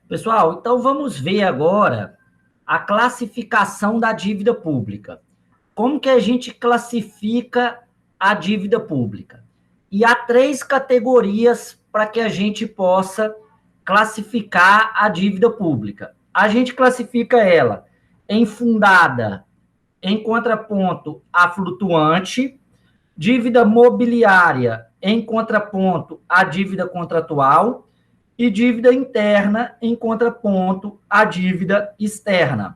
Pessoal, então vamos ver agora a classificação da dívida pública. Como que a gente classifica a dívida pública? E há três categorias para que a gente possa classificar a dívida pública. A gente classifica ela em fundada, em contraponto à flutuante, dívida mobiliária em contraponto à dívida contratual e dívida interna em contraponto à dívida externa.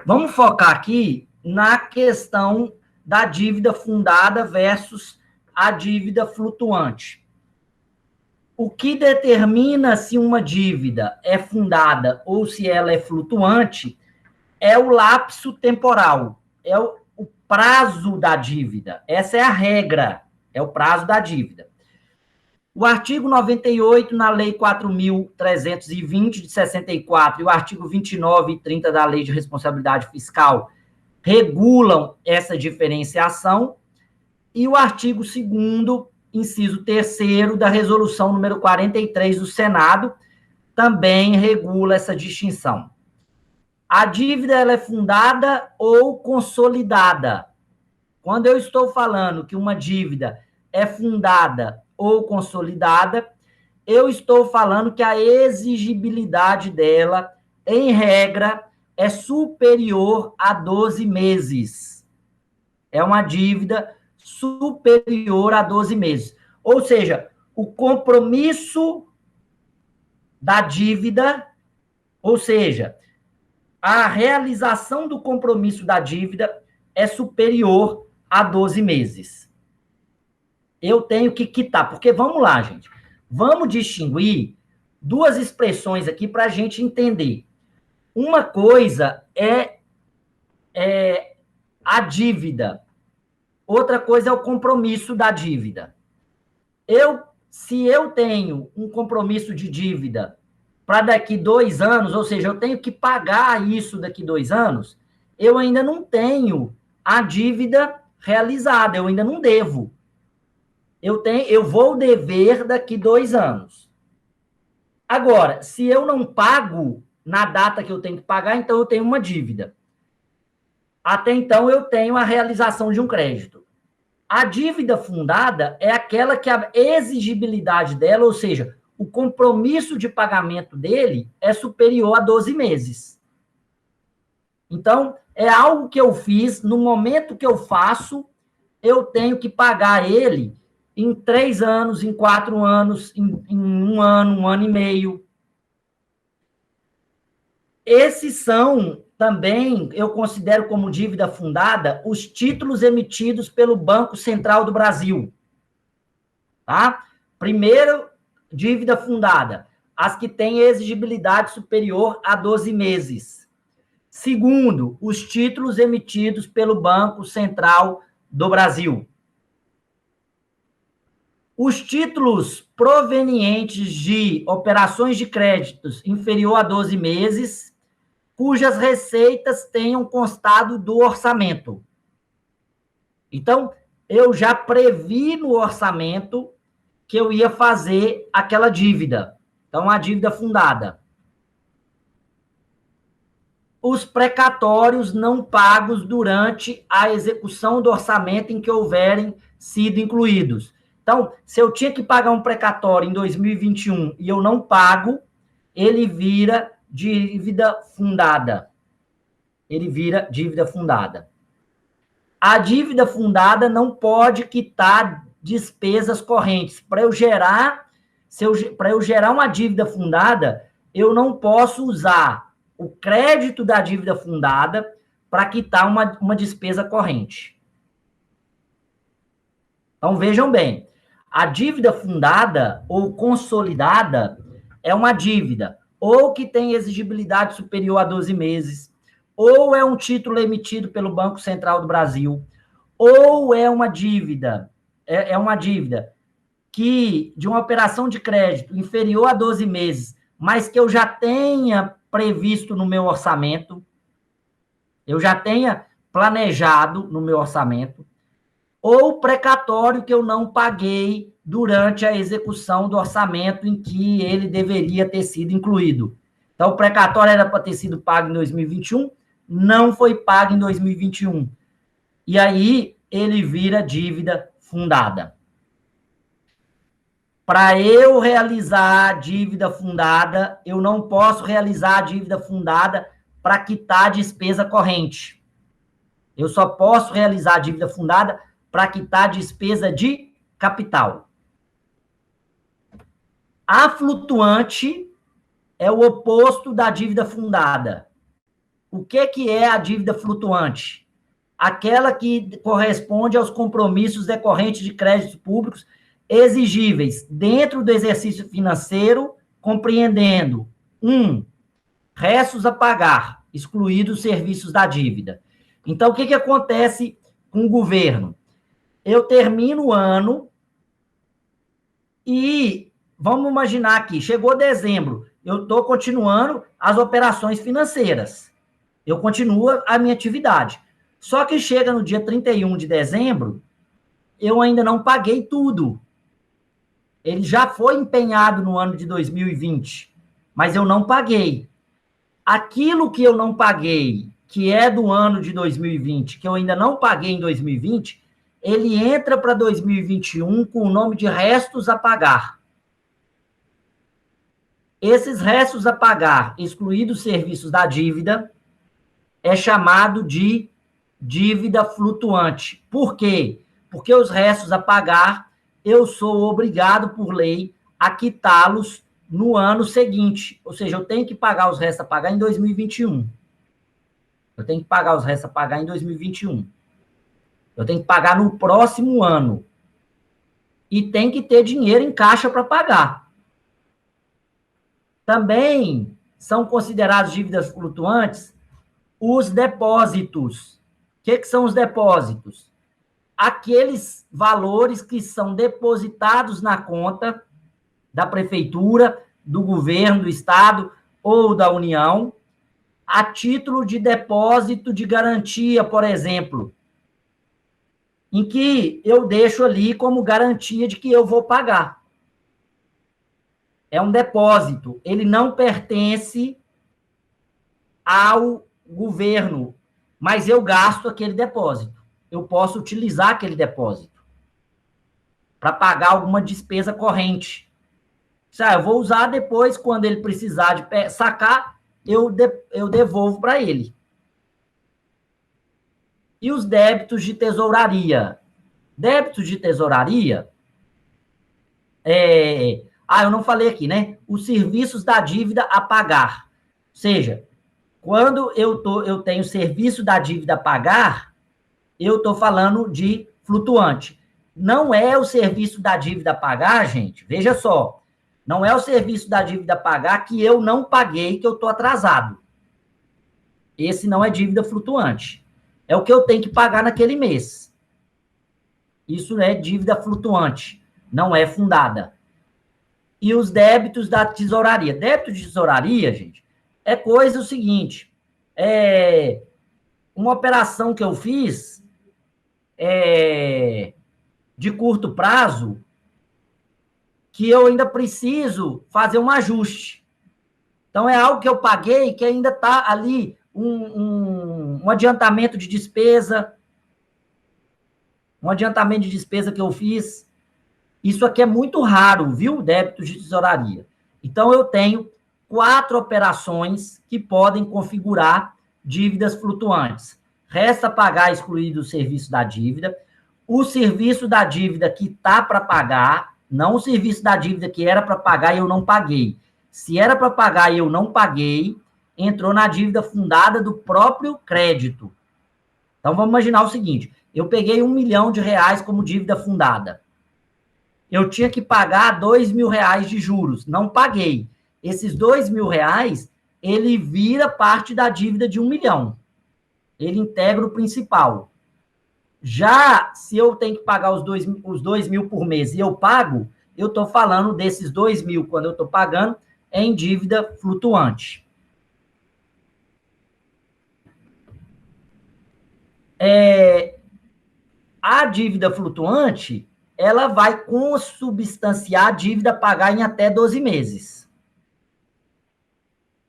Vamos focar aqui na questão da dívida fundada versus a dívida flutuante. O que determina se uma dívida é fundada ou se ela é flutuante é o lapso temporal, é o prazo da dívida. Essa é a regra, é o prazo da dívida. O artigo 98 na Lei 4.320 de 64 e o artigo 29 e 30 da Lei de Responsabilidade Fiscal regulam essa diferenciação e o artigo 2º, inciso 3º da Resolução número 43 do Senado também regula essa distinção. A dívida ela é fundada ou consolidada. Quando eu estou falando que uma dívida é fundada ou consolidada, eu estou falando que a exigibilidade dela, em regra, é superior a 12 meses. É uma dívida superior a 12 meses. Ou seja, o compromisso da dívida, ou seja, a realização do compromisso da dívida é superior a 12 meses. Eu tenho que quitar, porque vamos lá, gente. Vamos distinguir duas expressões aqui para a gente entender. Uma coisa é a dívida, outra coisa é o compromisso da dívida. Se eu tenho um compromisso de dívida para daqui 2 anos, ou seja, eu tenho que pagar isso daqui 2 anos, eu ainda não tenho a dívida realizada, eu ainda não devo. Eu vou dever daqui 2 anos. Agora, se eu não pago na data que eu tenho que pagar, então eu tenho uma dívida. Até então, eu tenho a realização de um crédito. A dívida fundada é aquela que a exigibilidade dela, ou seja, o compromisso de pagamento dele é superior a 12 meses. Então, é algo que eu fiz, no momento que eu faço, eu tenho que pagar ele em 3 anos, em 4 anos, em 1 ano e meio. Esses são também, eu considero como dívida fundada, os títulos emitidos pelo Banco Central do Brasil. Tá? Primeiro, dívida fundada, as que têm exigibilidade superior a 12 meses. Segundo, os títulos emitidos pelo Banco Central do Brasil. Os títulos provenientes de operações de créditos inferior a 12 meses, cujas receitas tenham constado do orçamento. Então, eu já previ no orçamento que eu ia fazer aquela dívida. Então, a dívida fundada. Os precatórios não pagos durante a execução do orçamento em que houverem sido incluídos. Então, se eu tinha que pagar um precatório em 2021 e eu não pago, ele vira dívida fundada. Ele vira dívida fundada. A dívida fundada não pode quitar despesas correntes. Para eu gerar uma dívida fundada, eu não posso usar o crédito da dívida fundada para quitar uma despesa corrente. Então, vejam bem, a dívida fundada ou consolidada é uma dívida ou que tem exigibilidade superior a 12 meses, ou é um título emitido pelo Banco Central do Brasil, ou é uma dívida que de uma operação de crédito inferior a 12 meses, mas que eu já tenha previsto no meu orçamento, eu já tenha planejado no meu orçamento, ou precatório que eu não paguei durante a execução do orçamento em que ele deveria ter sido incluído. Então, o precatório era para ter sido pago em 2021, não foi pago em 2021. E aí, ele vira dívida fundada. Para eu realizar a dívida fundada, eu não posso realizar a dívida fundada para quitar a despesa corrente. Eu só posso realizar a dívida fundada para quitar a despesa de capital. A flutuante é o oposto da dívida fundada. O que é a dívida flutuante? Aquela que corresponde aos compromissos decorrentes de créditos públicos exigíveis dentro do exercício financeiro, compreendendo 1. Restos a pagar, excluídos os serviços da dívida. Então, o que acontece com o governo? Eu termino o ano e, vamos imaginar aqui, chegou dezembro, eu estou continuando as operações financeiras. Eu continuo a minha atividade. Só que chega no dia 31 de dezembro, eu ainda não paguei tudo. Ele já foi empenhado no ano de 2020, mas eu não paguei. Aquilo que eu não paguei, que é do ano de 2020, que eu ainda não paguei em 2020, ele entra para 2021 com o nome de restos a pagar. Esses restos a pagar, excluídos os serviços da dívida, é chamado de dívida flutuante. Por quê? Porque os restos a pagar, eu sou obrigado por lei a quitá-los no ano seguinte. Ou seja, eu tenho que pagar os restos a pagar em 2021. Eu tenho que pagar os restos a pagar em 2021. Eu tenho que pagar no próximo ano. E tem que ter dinheiro em caixa para pagar. Também são considerados dívidas flutuantes os depósitos. O que são os depósitos? Aqueles valores que são depositados na conta da prefeitura, do governo, do estado ou da União, a título de depósito de garantia, por exemplo, em que eu deixo ali como garantia de que eu vou pagar. É um depósito, ele não pertence ao governo, mas eu gasto aquele depósito. Eu posso utilizar aquele depósito para pagar alguma despesa corrente. Eu vou usar depois, quando ele precisar de sacar, eu devolvo para ele. E os débitos de tesouraria? Débitos de tesouraria, eu não falei aqui, né? Os serviços da dívida a pagar. Ou seja, quando eu tenho serviço da dívida a pagar, eu estou falando de flutuante. Não é o serviço da dívida a pagar, gente, veja só, não é o serviço da dívida a pagar que eu não paguei, que eu estou atrasado. Esse não é dívida flutuante. É o que eu tenho que pagar naquele mês. Isso é dívida flutuante, não é fundada. E os débitos da tesouraria. Débito de tesouraria, gente, é coisa o seguinte, uma operação que eu fiz de curto prazo, que eu ainda preciso fazer um ajuste. Então, é algo que eu paguei que ainda está ali, um adiantamento de despesa, que eu fiz. Isso aqui é muito raro, viu? Débito de tesouraria. Então, eu tenho 4 operações que podem configurar dívidas flutuantes. Resta pagar excluído o serviço da dívida, o serviço da dívida que está para pagar, não o serviço da dívida que era para pagar e eu não paguei. Se era para pagar e eu não paguei, entrou na dívida fundada do próprio crédito. Então, vamos imaginar o seguinte, eu peguei R$1 milhão como dívida fundada. Eu tinha que pagar R$2.000 de juros, não paguei. Esses R$2.000, ele vira parte da dívida de R$1 milhão. Ele integra o principal. Já se eu tenho que pagar os 2 mil por mês e eu pago, eu estou falando desses 2 mil, quando eu estou pagando, em dívida flutuante. A dívida flutuante, ela vai consubstanciar a dívida a pagar em até 12 meses.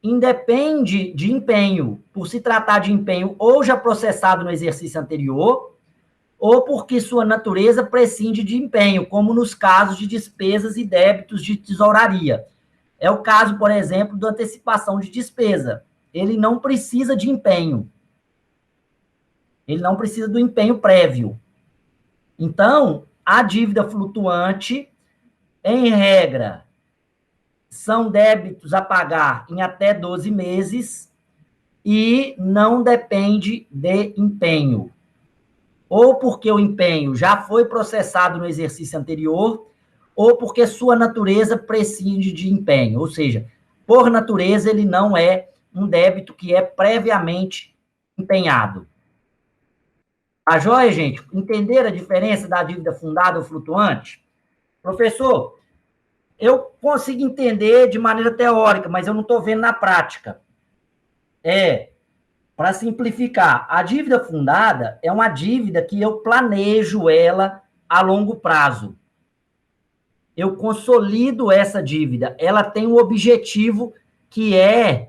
Independe de empenho, por se tratar de empenho ou já processado no exercício anterior, ou porque sua natureza prescinde de empenho, como nos casos de despesas e débitos de tesouraria. É o caso, por exemplo, da antecipação de despesa. Ele não precisa de empenho. Ele não precisa do empenho prévio. Então, a dívida flutuante, em regra, são débitos a pagar em até 12 meses e não depende de empenho. Ou porque o empenho já foi processado no exercício anterior, ou porque sua natureza prescinde de empenho. Ou seja, por natureza, ele não é um débito que é previamente empenhado. Tá joia, gente? Entender a diferença da dívida fundada ou flutuante? Professor, eu consigo entender de maneira teórica, mas eu não estou vendo na prática. Para simplificar, a dívida fundada é uma dívida que eu planejo ela a longo prazo. Eu consolido essa dívida. Ela tem um objetivo que é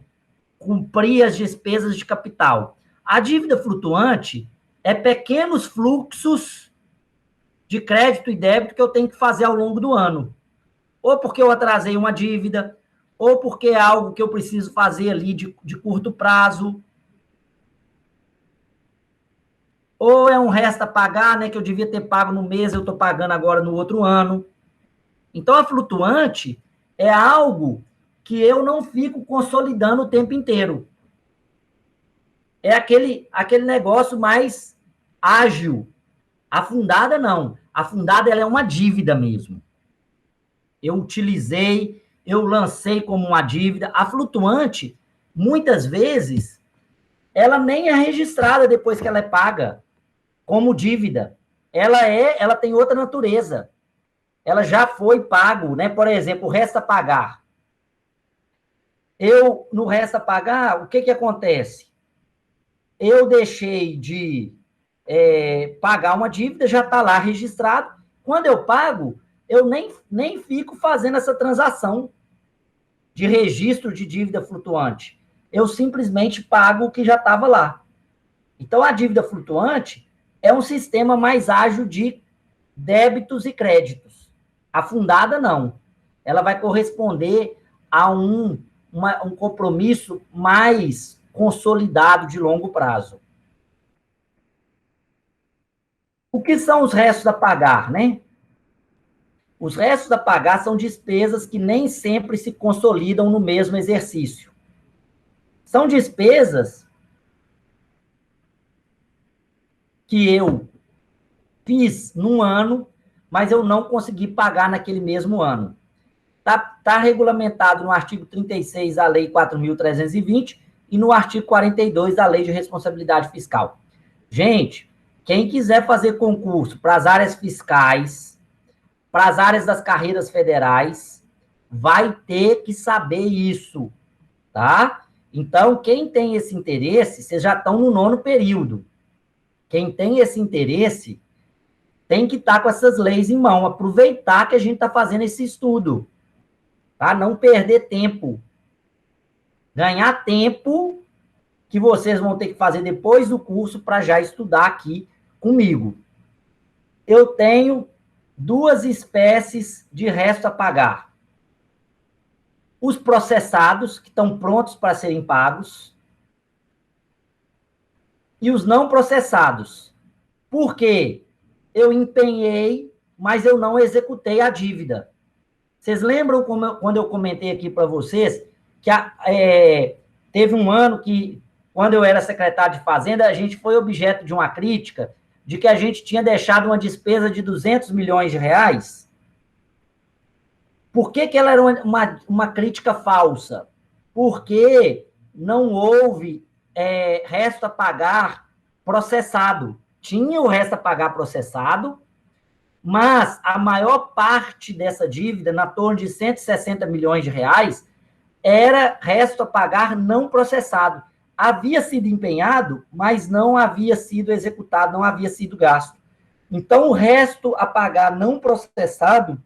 cumprir as despesas de capital. A dívida flutuante é pequenos fluxos de crédito e débito que eu tenho que fazer ao longo do ano. Ou porque eu atrasei uma dívida, ou porque é algo que eu preciso fazer ali de curto prazo, ou é um resto a pagar, né, que eu devia ter pago no mês, eu estou pagando agora no outro ano. Então, a flutuante é algo que eu não fico consolidando o tempo inteiro. É aquele negócio mais ágil. A fundada, não. A fundada, ela é uma dívida mesmo. Eu utilizei, eu lancei como uma dívida. A flutuante, muitas vezes, ela nem é registrada depois que ela é paga como dívida. Ela tem outra natureza. Ela já foi pago, né? Por exemplo, o resto a pagar. No resto a pagar, o que acontece? Eu deixei de pagar uma dívida, já está lá registrado. Quando eu pago, eu nem fico fazendo essa transação de registro de dívida flutuante. Eu simplesmente pago o que já estava lá. Então, a dívida flutuante é um sistema mais ágil de débitos e créditos. A fundada, não. Ela vai corresponder a um compromisso mais consolidado de longo prazo. O que são os restos a pagar, né? Os restos a pagar são despesas que nem sempre se consolidam no mesmo exercício. São despesas que eu fiz num ano, mas eu não consegui pagar naquele mesmo ano. Está regulamentado no artigo 36 da Lei 4.320 e no artigo 42 da Lei de Responsabilidade Fiscal. Gente, quem quiser fazer concurso para as áreas fiscais, para as áreas das carreiras federais, vai ter que saber isso, tá? Então, quem tem esse interesse, vocês já estão no 9º período. Quem tem esse interesse tem que estar com essas leis em mão, aproveitar que a gente está fazendo esse estudo, tá? Não perder tempo. Ganhar tempo que vocês vão ter que fazer depois do curso para já estudar aqui comigo. Eu tenho 2 espécies de resto a pagar. Os processados, que estão prontos para serem pagos, e os não processados. Por quê? Eu empenhei, mas eu não executei a dívida. Vocês lembram quando eu comentei aqui para vocês que teve um ano que, quando eu era secretário de Fazenda, a gente foi objeto de uma crítica de que a gente tinha deixado uma despesa de 200 milhões de reais? Por que ela era uma crítica falsa? Porque não houve resto a pagar processado. Tinha o resto a pagar processado, mas a maior parte dessa dívida, na torno de 160 milhões de reais, era resto a pagar não processado. Havia sido empenhado, mas não havia sido executado, não havia sido gasto. Então, o resto a pagar não processado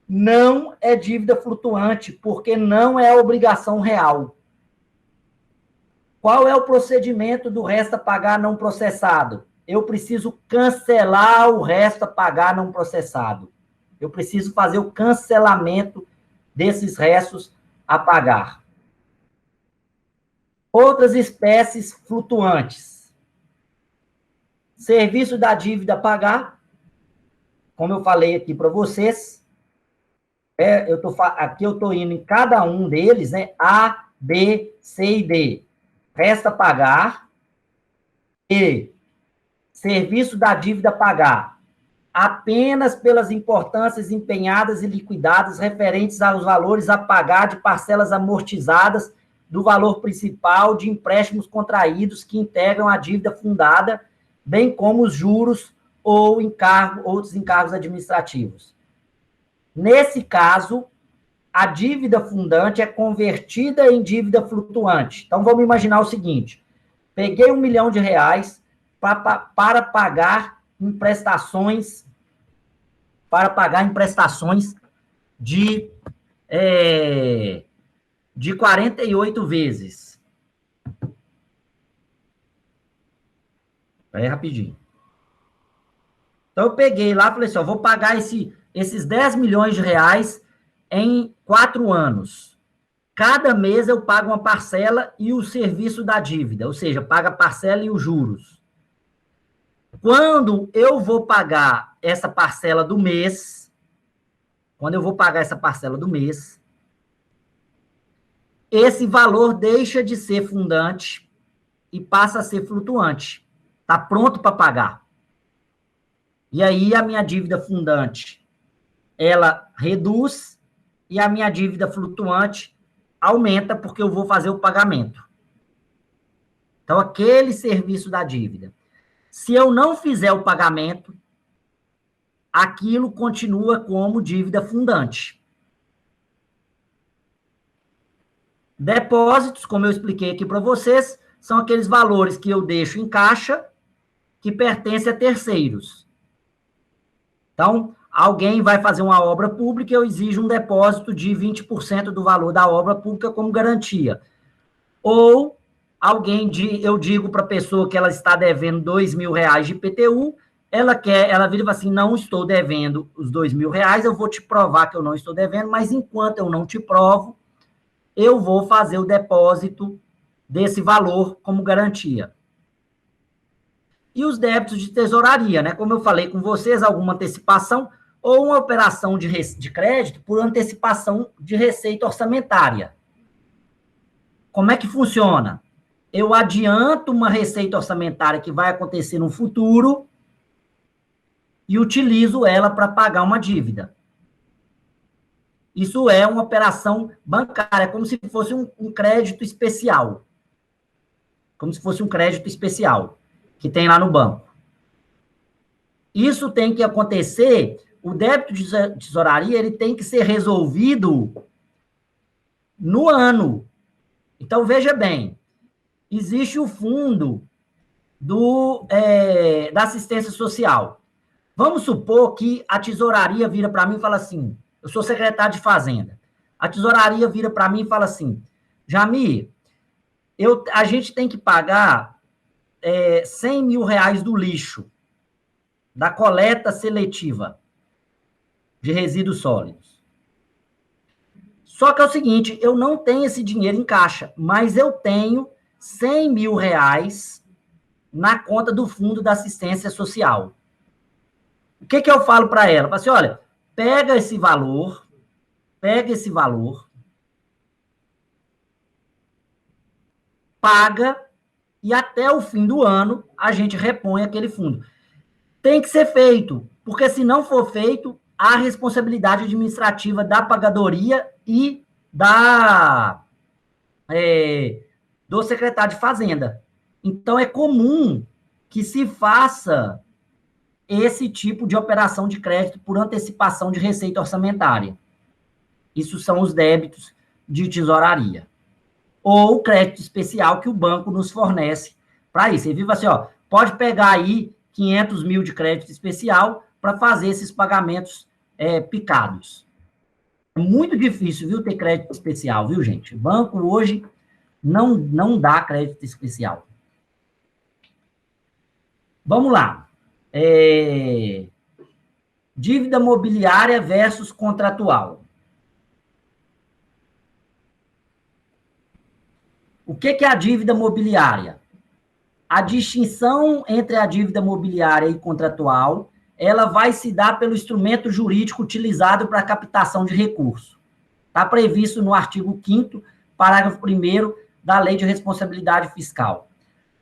não é dívida flutuante, porque não é obrigação real. Qual é o procedimento do resto a pagar não processado? Eu preciso cancelar o resto a pagar não processado. Eu preciso fazer o cancelamento desses restos a pagar. Outras espécies flutuantes. Serviço da dívida a pagar, como eu falei aqui para vocês, aqui eu estou indo em cada um deles, né? A, B, C e D. Resta pagar. E serviço da dívida a pagar apenas pelas importâncias empenhadas e liquidadas referentes aos valores a pagar de parcelas amortizadas do valor principal de empréstimos contraídos que integram a dívida fundada, bem como os juros ou outros encargos administrativos. Nesse caso, a dívida fundante é convertida em dívida flutuante. Então, vamos imaginar o seguinte: peguei R$1 milhão para pagar em prestações, de 48 vezes. Aí, rapidinho. Então, eu peguei lá e falei assim, vou pagar esses R$10 milhões em 4 anos. Cada mês eu pago uma parcela e o serviço da dívida, ou seja, paga a parcela e os juros. Quando eu vou pagar essa parcela do mês, esse valor deixa de ser fundante e passa a ser flutuante. Está pronto para pagar. E aí a minha dívida fundante, ela reduz e a minha dívida flutuante aumenta porque eu vou fazer o pagamento. Então, aquele serviço da dívida. Se eu não fizer o pagamento, aquilo continua como dívida fundante. Depósitos, como eu expliquei aqui para vocês, são aqueles valores que eu deixo em caixa que pertencem a terceiros. Então, alguém vai fazer uma obra pública e eu exijo um depósito de 20% do valor da obra pública como garantia. Ou eu digo para a pessoa que ela está devendo R$2 mil de IPTU, ela vira e fala assim, não estou devendo os R$2 mil, eu vou te provar que eu não estou devendo, mas enquanto eu não te provo, eu vou fazer o depósito desse valor como garantia. E os débitos de tesouraria, né? Como eu falei com vocês, alguma antecipação ou uma operação de crédito por antecipação de receita orçamentária. Como é que funciona? Eu adianto uma receita orçamentária que vai acontecer no futuro e utilizo ela para pagar uma dívida. Isso é uma operação bancária, como se fosse um crédito especial. Como se fosse um crédito especial que tem lá no banco. Isso tem que acontecer, o débito de tesouraria, ele tem que ser resolvido no ano. Então, veja bem, existe o fundo da assistência social. Vamos supor que a tesouraria vira para mim e fala assim, eu sou secretário de Fazenda, a tesouraria vira para mim e fala assim, Jamir, a gente tem que pagar R$100 mil do lixo, da coleta seletiva de resíduos sólidos. Só que é o seguinte, eu não tenho esse dinheiro em caixa, mas eu tenho R$100 mil na conta do Fundo da Assistência Social. O que eu falo para ela? Eu falo assim, olha, pega esse valor, paga, e até o fim do ano a gente repõe aquele fundo. Tem que ser feito, porque se não for feito, há responsabilidade administrativa da pagadoria e do secretário de Fazenda. Então, é comum que se faça esse tipo de operação de crédito por antecipação de receita orçamentária. Isso são os débitos de tesouraria. Ou crédito especial que o banco nos fornece para isso. Ele vive assim, pode pegar aí 500 mil de crédito especial para fazer esses pagamentos picados. É muito difícil, viu, ter crédito especial, viu, gente? Banco hoje não dá crédito especial. Vamos lá. Dívida mobiliária versus contratual. O que é a dívida mobiliária? A distinção entre a dívida mobiliária e contratual, ela vai se dar pelo instrumento jurídico utilizado para a captação de recurso. Está previsto no artigo 5º, parágrafo 1º da Lei de Responsabilidade Fiscal.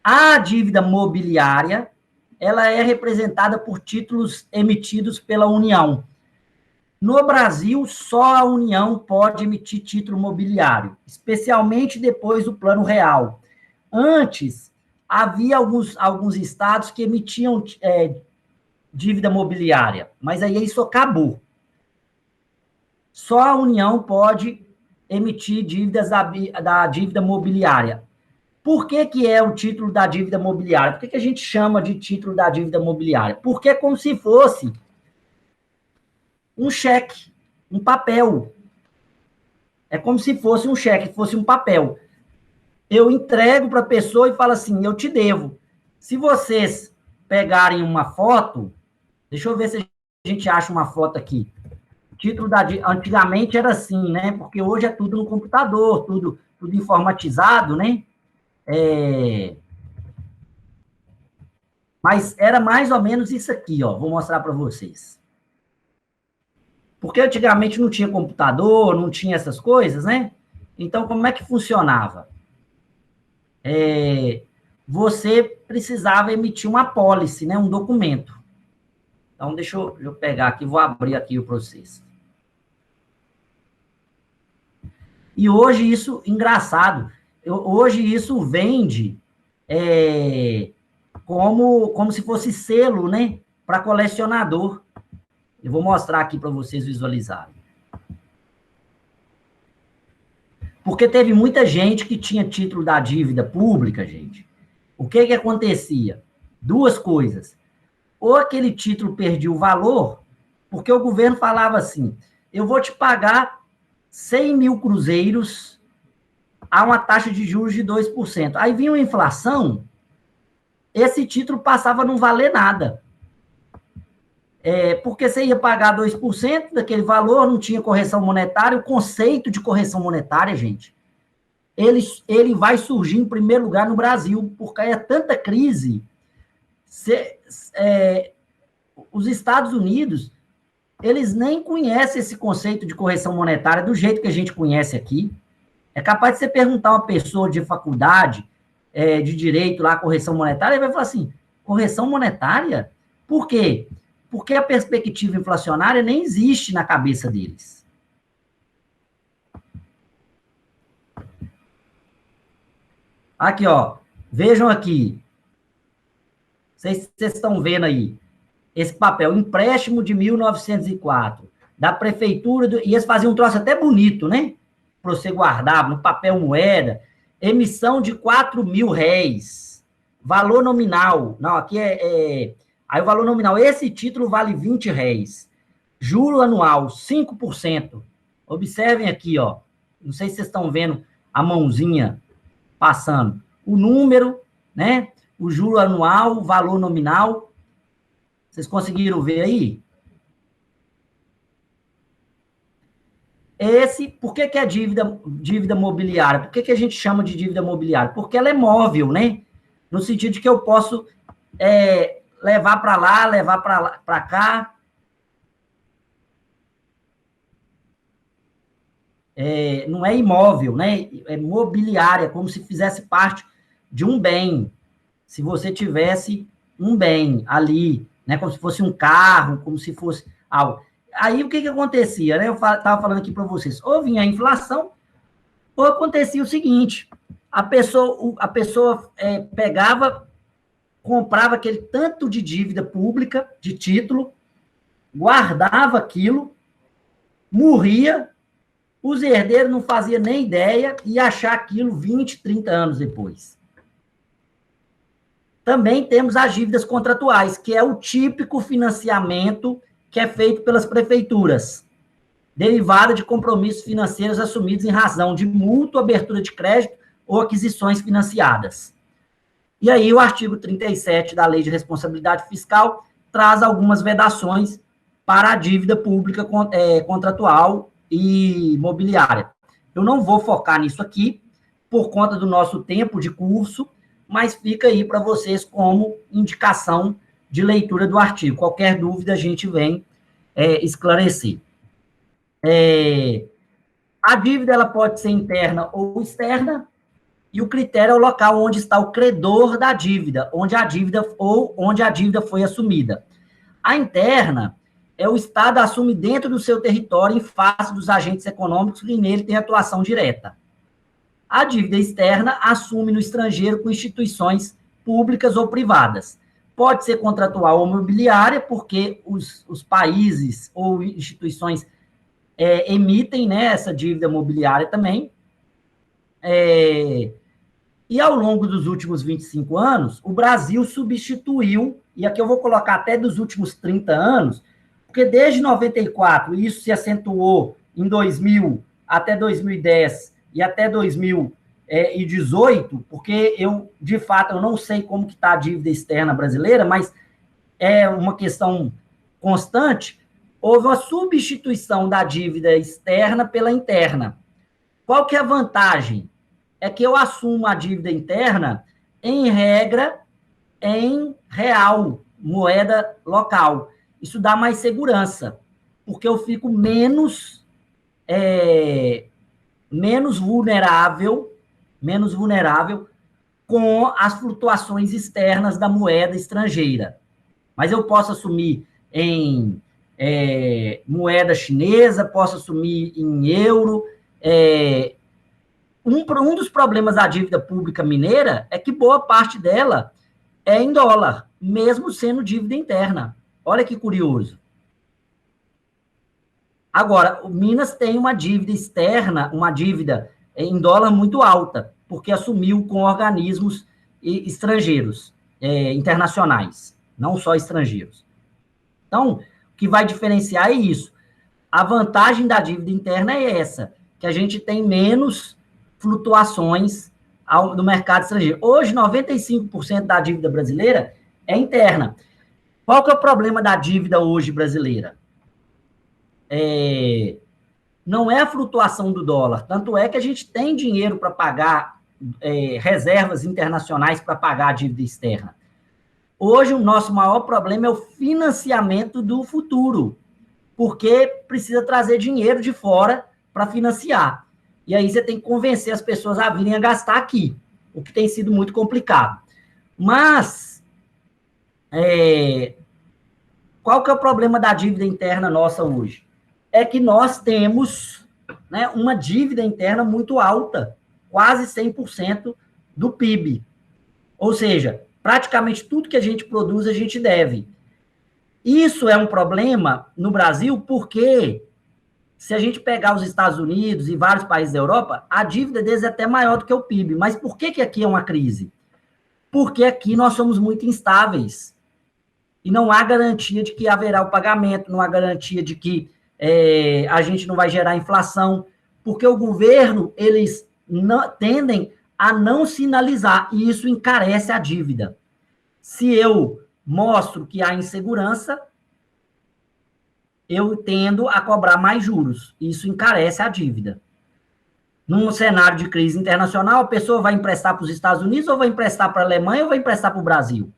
A dívida mobiliária, ela é representada por títulos emitidos pela União. No Brasil, só a União pode emitir título mobiliário, especialmente depois do Plano Real. Antes, havia alguns estados que emitiam dívida mobiliária, mas aí isso acabou. Só a União pode emitir dívidas da dívida mobiliária. Por que é o título da dívida mobiliária? Por que a gente chama de título da dívida mobiliária? Porque é como se fosse um cheque, um papel. É como se fosse um cheque, fosse um papel. Eu entrego para a pessoa e falo assim, eu te devo. Se vocês pegarem uma foto, deixa eu ver se a gente acha uma foto aqui. O título antigamente era assim, né? Porque hoje é tudo no computador, tudo informatizado, né? Mas era mais ou menos isso aqui, ó. Vou mostrar para vocês. Porque antigamente não tinha computador, não tinha essas coisas, né? Então, como é que funcionava? Você precisava emitir uma apólice, né? Um documento. Então, deixa eu pegar aqui, vou abrir aqui o processo. E hoje isso, engraçado, hoje isso vende como se fosse selo, né? Para colecionador. Eu vou mostrar aqui para vocês visualizarem. Porque teve muita gente que tinha título da dívida pública, gente. O que acontecia? Duas coisas. Ou aquele título perdia o valor, porque o governo falava assim, eu vou te pagar 100 mil cruzeiros a uma taxa de juros de 2%. Aí vinha uma inflação, esse título passava a não valer nada. Porque você ia pagar 2% daquele valor, não tinha correção monetária. O conceito de correção monetária, gente, ele vai surgir em primeiro lugar no Brasil, porque é tanta crise. Os Estados Unidos, eles nem conhecem esse conceito de correção monetária do jeito que a gente conhece aqui. É capaz de você perguntar a uma pessoa de faculdade, de direito lá, correção monetária, ele vai falar assim, correção monetária? Por quê? Porque a perspectiva inflacionária nem existe na cabeça deles. Aqui, ó. Vejam aqui. Vocês estão vendo aí. Esse papel, empréstimo de 1904, da prefeitura, e eles faziam um troço até bonito, né? Para você guardar, no papel moeda, emissão de 4 mil réis, valor nominal, não, aqui aí o valor nominal, esse título vale 20 réis, juro anual, 5%, observem aqui, ó, não sei se vocês estão vendo a mãozinha passando, o número, né, o juro anual, o valor nominal, vocês conseguiram ver aí? Por que é dívida mobiliária? Por que a gente chama de dívida mobiliária? Porque ela é móvel, né? No sentido de que eu posso levar para lá, levar para cá. Não é imóvel, né? É mobiliária, como se fizesse parte de um bem. Se você tivesse um bem ali, né? Como se fosse um carro, como se fosse algo. Aí, o que acontecia, né? Eu estava falando aqui para vocês. Ou vinha a inflação, ou acontecia o seguinte, a pessoa pegava, comprava aquele tanto de dívida pública, de título, guardava aquilo, morria, os herdeiros não faziam nem ideia e achar aquilo 20, 30 anos depois. Também temos as dívidas contratuais, que é o típico financiamento que é feito pelas prefeituras, derivada de compromissos financeiros assumidos em razão de mútua, abertura de crédito ou aquisições financiadas. E aí o artigo 37 da Lei de Responsabilidade Fiscal traz algumas vedações para a dívida pública contratual e imobiliária. Eu não vou focar nisso aqui, por conta do nosso tempo de curso, mas fica aí para vocês como indicação de leitura do artigo. Qualquer dúvida a gente vem esclarecer. A dívida ela pode ser interna ou externa, e o critério é o local onde está o credor da dívida, onde a dívida foi assumida. A interna é o Estado assume dentro do seu território em face dos agentes econômicos que nele tem atuação direta. A dívida externa assume no estrangeiro com instituições públicas ou privadas. Pode ser contratual ou imobiliária, porque os países ou instituições emitem, né, essa dívida imobiliária também. E ao longo dos últimos 25 anos, o Brasil substituiu, e aqui eu vou colocar até dos últimos 30 anos, porque desde 94, isso se acentuou em 2000 até 2010 e até 2018, porque eu, de fato, eu não sei como que está a dívida externa brasileira, mas é uma questão constante, houve uma substituição da dívida externa pela interna. Qual que é a vantagem? É que eu assumo a dívida interna, em regra, em real, moeda local. Isso dá mais segurança, porque eu fico menos vulnerável com as flutuações externas da moeda estrangeira. Mas eu posso assumir em moeda chinesa, posso assumir em euro. Um dos problemas da dívida pública mineira é que boa parte dela é em dólar, mesmo sendo dívida interna. Olha que curioso. Agora, o Minas tem uma dívida externa, uma dívida em dólar muito alta, porque assumiu com organismos estrangeiros, internacionais, não só estrangeiros. Então, o que vai diferenciar é isso. A vantagem da dívida interna é essa, que a gente tem menos flutuações no mercado estrangeiro. Hoje, 95% da dívida brasileira é interna. Qual que é o problema da dívida hoje brasileira? Não é a flutuação do dólar, tanto é que a gente tem dinheiro para pagar reservas internacionais para pagar a dívida externa. Hoje, o nosso maior problema é o financiamento do futuro, porque precisa trazer dinheiro de fora para financiar. E aí você tem que convencer as pessoas a virem a gastar aqui, o que tem sido muito complicado. Mas, qual que é o problema da dívida interna nossa hoje? É que nós temos, né, uma dívida interna muito alta, quase 100% do PIB. Ou seja, praticamente tudo que a gente produz, a gente deve. Isso é um problema no Brasil porque, se a gente pegar os Estados Unidos e vários países da Europa, a dívida deles é até maior do que o PIB. Mas por que aqui é uma crise? Porque aqui nós somos muito instáveis. E não há garantia de que haverá o pagamento, não há garantia de que a gente não vai gerar inflação, porque o governo, eles tendem a não sinalizar, e isso encarece a dívida. Se eu mostro que há insegurança, eu tendo a cobrar mais juros. Isso encarece a dívida. Num cenário de crise internacional, a pessoa vai emprestar para os Estados Unidos, ou vai emprestar para a Alemanha, ou vai emprestar para o Brasil.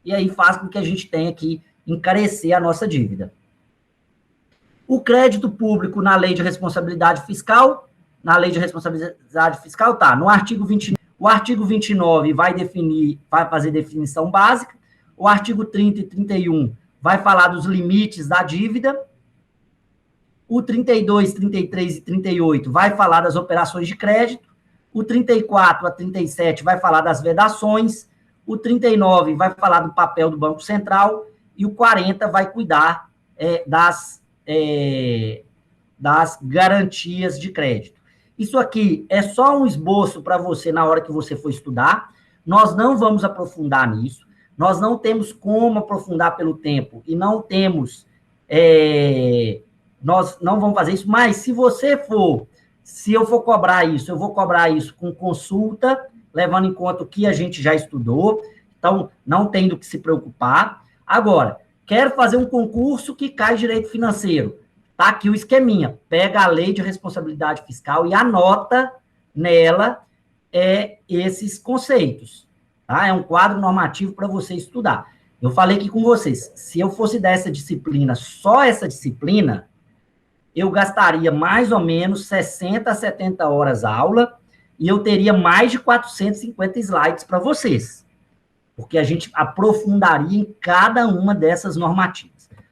E aí faz com que a gente tenha que encarecer a nossa dívida. O crédito público na Lei de Responsabilidade Fiscal, tá, no artigo 29. O artigo 29 vai fazer definição básica. O artigo 30 e 31 vai falar dos limites da dívida. O 32, 33 e 38 vai falar das operações de crédito. O 34 a 37 vai falar das vedações. O 39 vai falar do papel do Banco Central. E o 40 vai cuidar das garantias de crédito. Isso aqui é só um esboço para você na hora que você for estudar, nós não vamos aprofundar nisso, nós não temos como aprofundar pelo tempo, e não temos, nós não vamos fazer isso, mas se eu for cobrar isso, eu vou cobrar isso com consulta, levando em conta o que a gente já estudou, então não tem do que se preocupar. Agora, quero fazer um concurso que cai direito financeiro. Tá aqui o esqueminha. Pega a lei de responsabilidade fiscal e anota nela esses conceitos. Tá? É um quadro normativo para você estudar. Eu falei aqui com vocês, se eu fosse dessa disciplina, só essa disciplina, eu gastaria mais ou menos 60 a 70 horas aula e eu teria mais de 450 slides para vocês. Porque a gente aprofundaria em cada uma dessas normativas.